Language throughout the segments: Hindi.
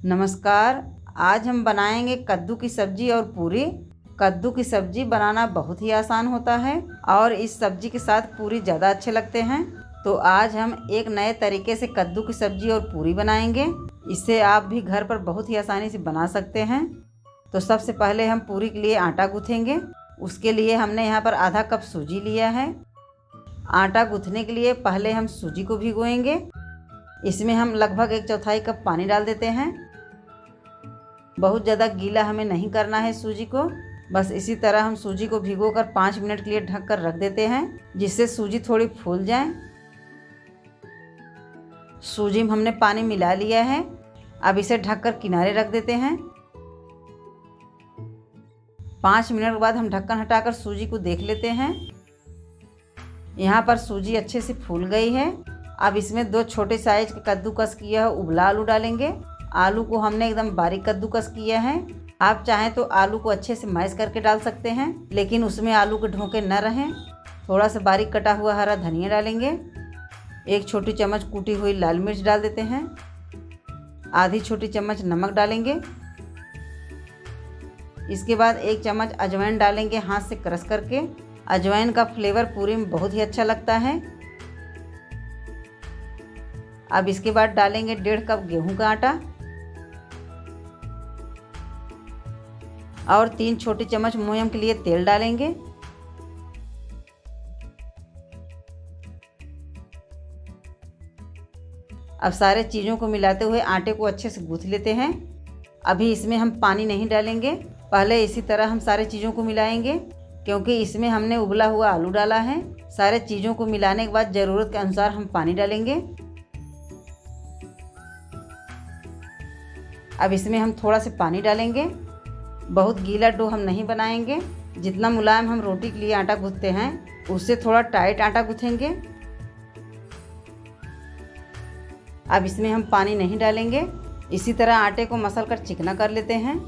नमस्कार। आज हम बनाएंगे कद्दू की सब्जी और पूरी। कद्दू की सब्जी बनाना बहुत ही आसान होता है और इस सब्जी के साथ पूरी ज़्यादा अच्छे लगते हैं। तो आज हम एक नए तरीके से कद्दू की सब्जी और पूरी बनाएंगे। इसे आप भी घर पर बहुत ही आसानी से बना सकते हैं। तो सबसे पहले हम पूरी के लिए आटा गूँथेंगे। उसके लिए हमने यहाँ पर आधा कप सूजी लिया है। आटा गूँथने के लिए पहले हम सूजी को भिगोएंगे। इसमें हम लगभग 1/4 कप पानी डाल देते हैं। बहुत ज़्यादा गीला हमें नहीं करना है सूजी को। बस इसी तरह हम सूजी को भिगोकर 5 मिनट के लिए ढक कर रख देते हैं, जिससे सूजी थोड़ी फूल जाए। सूजी में हमने पानी मिला लिया है। अब इसे ढककर किनारे रख देते हैं। 5 मिनट के बाद हम ढक्कन हटाकर सूजी को देख लेते हैं। यहाँ पर सूजी अच्छे से फूल गई है। अब इसमें 2 छोटे साइज के कद्दूकस किया है उबला आलू डालेंगे। आलू को हमने एकदम बारीक कद्दूकस किया है। आप चाहें तो आलू को अच्छे से मैश करके डाल सकते हैं, लेकिन उसमें आलू के ढोके न रहें। थोड़ा सा बारीक कटा हुआ हरा धनिया डालेंगे। 1 छोटी चम्मच कूटी हुई लाल मिर्च डाल देते हैं। आधी छोटी चम्मच नमक डालेंगे। इसके बाद 1 चम्मच अजवाइन डालेंगे हाथ से क्रश करके। अजवाइन का फ्लेवर पूरी में बहुत ही अच्छा लगता है। अब इसके बाद डालेंगे 1.5 कप गेहूं का आटा और 3 छोटी चम्मच मोयम के लिए तेल डालेंगे। अब सारे चीज़ों को मिलाते हुए आटे को अच्छे से गूँथ लेते हैं। अभी इसमें हम पानी नहीं डालेंगे, पहले इसी तरह हम सारे चीज़ों को मिलाएंगे, क्योंकि इसमें हमने उबला हुआ आलू डाला है। सारे चीज़ों को मिलाने के बाद ज़रूरत के अनुसार हम पानी डालेंगे। अब इसमें हम थोड़ा सा पानी डालेंगे। बहुत गीला डो हम नहीं बनाएंगे। जितना मुलायम हम रोटी के लिए आटा गूँथते हैं, उससे थोड़ा टाइट आटा गूँथेंगे। अब इसमें हम पानी नहीं डालेंगे। इसी तरह आटे को मसल कर चिकना कर लेते हैं।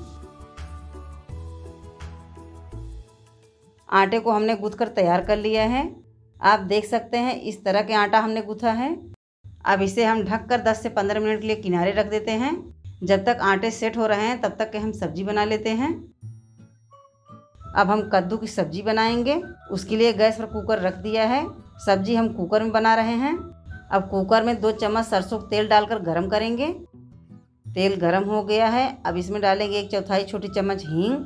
आटे को हमने गूँथ कर तैयार कर लिया है। आप देख सकते हैं इस तरह के आटा हमने गूँथा है। अब इसे हम ढककर 10 से 15 मिनट के लिए किनारे रख देते हैं। जब तक आटे सेट हो रहे हैं तब तक के हम सब्जी बना लेते हैं। अब हम कद्दू की सब्जी बनाएंगे। उसके लिए गैस पर कुकर रख दिया है। सब्जी हम कुकर में बना रहे हैं। अब कुकर में 2 चम्मच सरसों का तेल डालकर गरम करेंगे। तेल गरम हो गया है। अब इसमें डालेंगे 1/4 छोटी चम्मच हींग।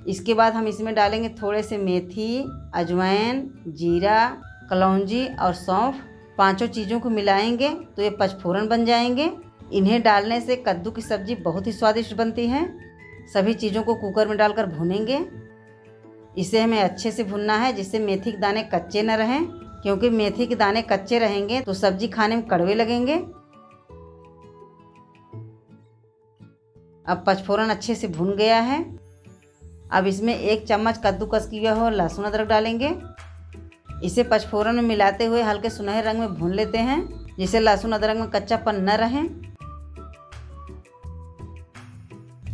इसके बाद हम इसमें डालेंगे थोड़े से मेथी, अजवाइन, जीरा, कलौंजी और सौंफ। 5 चीज़ों को मिलाएंगे तो ये पचफोरन बन जाएंगे। इन्हें डालने से कद्दू की सब्ज़ी बहुत ही स्वादिष्ट बनती है। सभी चीज़ों को कुकर में डालकर भूनेंगे। इसे हमें अच्छे से भूनना है, जिससे मेथी के दाने कच्चे न रहें, क्योंकि मेथी के दाने कच्चे रहेंगे तो सब्ज़ी खाने में कड़वे लगेंगे। अब पचफोरन अच्छे से भून गया है। अब इसमें 1 चम्मच कद्दूकस किया हुआ लहसुन अदरक डालेंगे। इसे पचफोरन में मिलाते हुए हल्के सुनहरे रंग में भून लेते हैं, जिससे लहसुन अदरक में कच्चापन न रहे।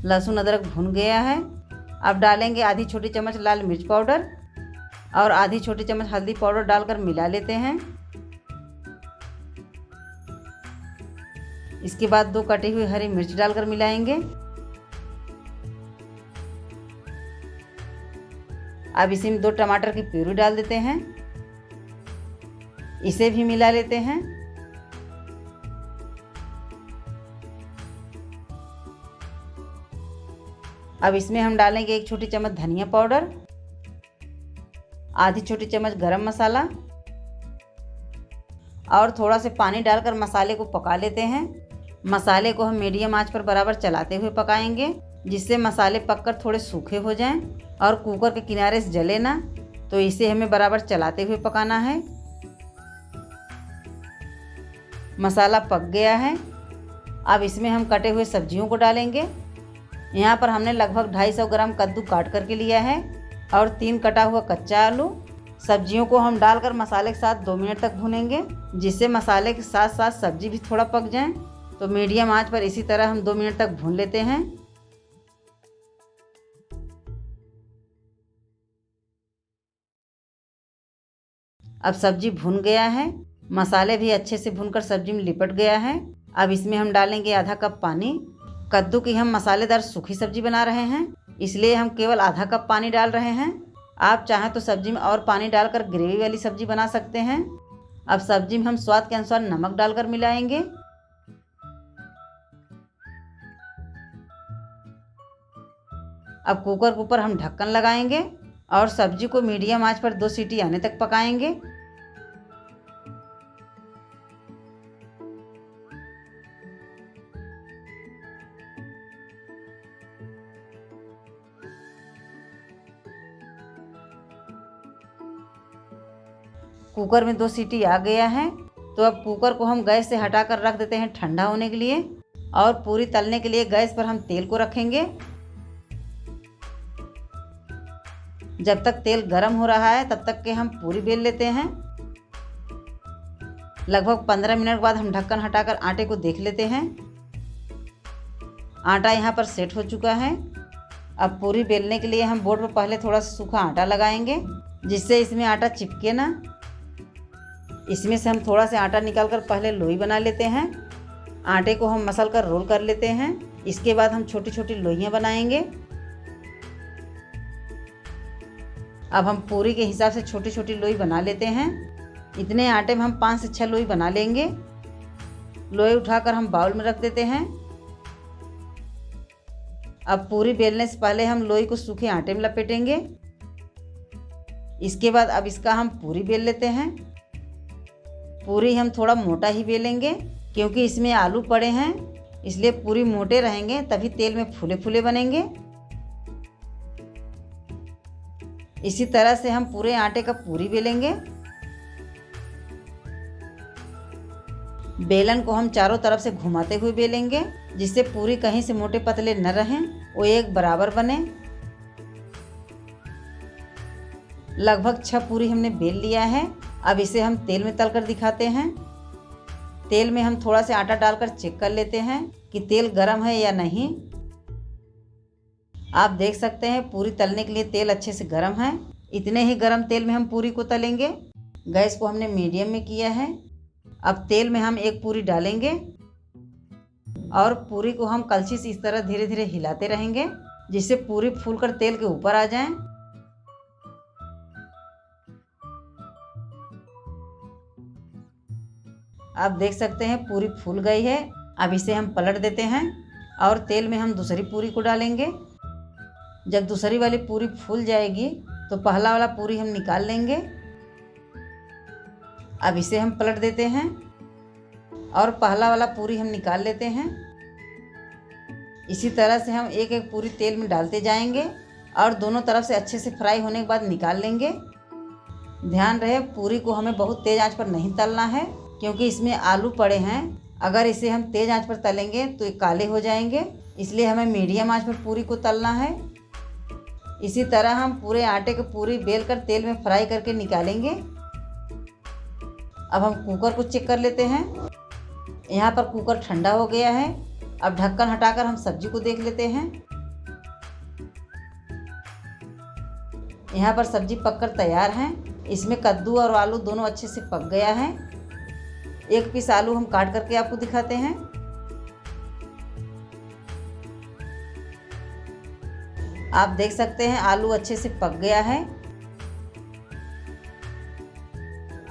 लहसुन अदरक भून गया है। अब डालेंगे आधी छोटी चम्मच लाल मिर्च पाउडर और आधी छोटी चम्मच हल्दी पाउडर डालकर मिला लेते हैं। इसके बाद 2 कटी हुई हरी मिर्च डालकर मिलाएंगे। अब इसी में 2 टमाटर की प्यूरी डाल देते हैं। इसे भी मिला लेते हैं। अब इसमें हम डालेंगे 1 छोटी चम्मच धनिया पाउडर, आधी छोटी चम्मच गरम मसाला और थोड़ा सा पानी डालकर मसाले को पका लेते हैं। मसाले को हम मीडियम आंच पर बराबर चलाते हुए पकाएंगे, जिससे मसाले पककर थोड़े सूखे हो जाएं और कुकर के किनारे से जले ना। तो इसे हमें बराबर चलाते हुए पकाना है। मसाला पक गया है। अब इसमें हम कटे हुए सब्जियों को डालेंगे। यहाँ पर हमने लगभग 250 ग्राम कद्दू काट करके लिया है और 3 कटा हुआ कच्चा आलू। सब्जियों को हम डालकर मसाले के साथ 2 मिनट तक भूनेंगे, जिससे मसाले के साथ साथ सब्जी भी थोड़ा पक जाए। तो मीडियम आंच पर इसी तरह हम 2 मिनट तक भून लेते हैं। अब सब्जी भुन गया है। मसाले भी अच्छे से भुनकर सब्जी में लिपट गया है। अब इसमें हम डालेंगे आधा कप पानी। कद्दू की हम मसालेदार सूखी सब्जी बना रहे हैं, इसलिए हम केवल आधा कप पानी डाल रहे हैं। आप चाहें तो सब्जी में और पानी डालकर ग्रेवी वाली सब्जी बना सकते हैं। अब सब्जी में हम स्वाद के अनुसार नमक डालकर मिलाएंगे। अब कुकर के ऊपर हम ढक्कन लगाएंगे और सब्जी को मीडियम आंच पर 2 सीटी आने तक पकाएंगे। कुकर में 2 सीटी आ गया है, तो अब कुकर को हम गैस से हटाकर रख देते हैं ठंडा होने के लिए। और पूरी तलने के लिए गैस पर हम तेल को रखेंगे। जब तक तेल गर्म हो रहा है तब तक के हम पूरी बेल लेते हैं। लगभग 15 मिनट बाद हम ढक्कन हटाकर आटे को देख लेते हैं। आटा यहाँ पर सेट हो चुका है। अब पूरी बेलने के लिए हम बोर्ड पर पहले थोड़ा सा सूखा आटा लगाएंगे, जिससे इसमें आटा चिपके ना। इसमें से हम थोड़ा सा आटा निकालकर पहले लोई बना लेते हैं। आटे को हम मसल कर रोल कर लेते हैं। इसके बाद हम छोटी छोटी लोइयाँ बनाएंगे। अब हम पूरी के हिसाब से छोटी छोटी लोई बना लेते हैं। इतने आटे में हम 5 से 6 लोई बना लेंगे। लोई उठाकर हम बाउल में रख देते हैं। अब पूरी बेलने से पहले हम लोई को सूखे आटे में लपेटेंगे। इसके बाद अब इसका हम पूरी बेल लेते हैं। पूरी हम थोड़ा मोटा ही बेलेंगे, क्योंकि इसमें आलू पड़े हैं, इसलिए पूरी मोटे रहेंगे, तभी तेल में फूले फूले बनेंगे। इसी तरह से हम पूरे आटे का पूरी बेलेंगे। बेलन को हम चारों तरफ से घुमाते हुए बेलेंगे, जिससे पूरी कहीं से मोटे पतले न रहें, वो एक बराबर बने। लगभग 6 पूरी हमने बेल लिया है। अब इसे हम तेल में तलकर दिखाते हैं। तेल में हम थोड़ा सा आटा डालकर चेक कर लेते हैं कि तेल गर्म है या नहीं। आप देख सकते हैं पूरी तलने के लिए तेल अच्छे से गर्म है। इतने ही गर्म तेल में हम पूरी को तलेंगे। गैस को हमने मीडियम में किया है। अब तेल में हम एक पूरी डालेंगे और पूरी को हम कलछी से इस तरह धीरे धीरे हिलाते रहेंगे, जिससे पूरी फूलकर तेल के ऊपर आ जाए। आप देख सकते हैं पूरी फूल गई है। अब इसे हम पलट देते हैं और तेल में हम दूसरी पूरी को डालेंगे। जब दूसरी वाली पूरी फूल जाएगी तो पहला वाला पूरी हम निकाल लेंगे। अब इसे हम पलट देते हैं और पहला वाला पूरी हम निकाल लेते हैं। इसी तरह से हम एक एक पूरी तेल में डालते जाएंगे और दोनों तरफ से अच्छे से फ्राई होने के बाद निकाल लेंगे। ध्यान रहे पूरी को हमें बहुत तेज़ आंच पर नहीं तलना है, क्योंकि इसमें आलू पड़े हैं। अगर इसे हम तेज़ आंच पर तलेंगे तो ये काले हो जाएंगे, इसलिए हमें मीडियम आंच पर पूरी को तलना है। इसी तरह हम पूरे आटे को पूरी बेल कर तेल में फ्राई करके निकालेंगे। अब हम कुकर को चेक कर लेते हैं। यहाँ पर कुकर ठंडा हो गया है। अब ढक्कन हटाकर हम सब्जी को देख लेते हैं। यहाँ पर सब्जी पककर तैयार है। इसमें कद्दू और आलू दोनों अच्छे से पक गया है। एक पीस आलू हम काट करके आपको दिखाते हैं। आप देख सकते हैं आलू अच्छे से पक गया है।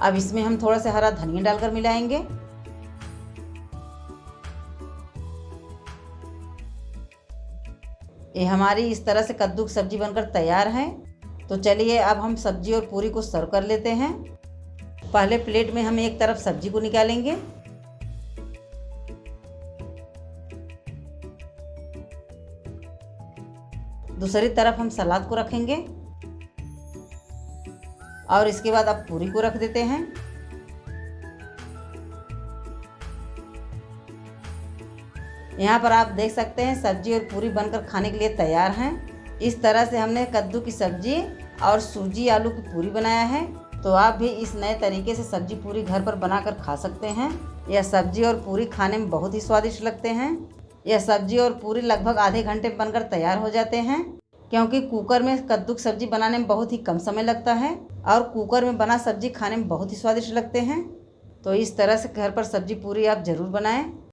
अब इसमें हम थोड़ा सा हरा धनिया डालकर मिलाएंगे। ये हमारी इस तरह से कद्दू की सब्जी बनकर तैयार है। तो चलिए अब हम सब्जी और पूरी को सर्व कर लेते हैं। पहले प्लेट में हम एक तरफ सब्जी को निकालेंगे। दूसरी तरफ हम सलाद को रखेंगे और इसके बाद अब पूरी को रख देते हैं। यहाँ पर आप देख सकते हैं सब्जी और पूरी बनकर खाने के लिए तैयार हैं। इस तरह से हमने कद्दू की सब्जी और सूजी आलू की पूरी बनाया है। तो आप भी इस नए तरीके से सब्जी पूरी घर पर बनाकर खा सकते हैं। यह सब्जी और पूरी खाने में बहुत ही स्वादिष्ट लगते हैं। यह सब्जी और पूरी लगभग आधे घंटे में बनकर तैयार हो जाते हैं, क्योंकि कुकर में कद्दू की सब्जी बनाने में बहुत ही कम समय लगता है और कुकर में बना सब्जी खाने में बहुत ही स्वादिष्ट लगते हैं। तो इस तरह से घर पर सब्जी पूरी आप ज़रूर बनाएं।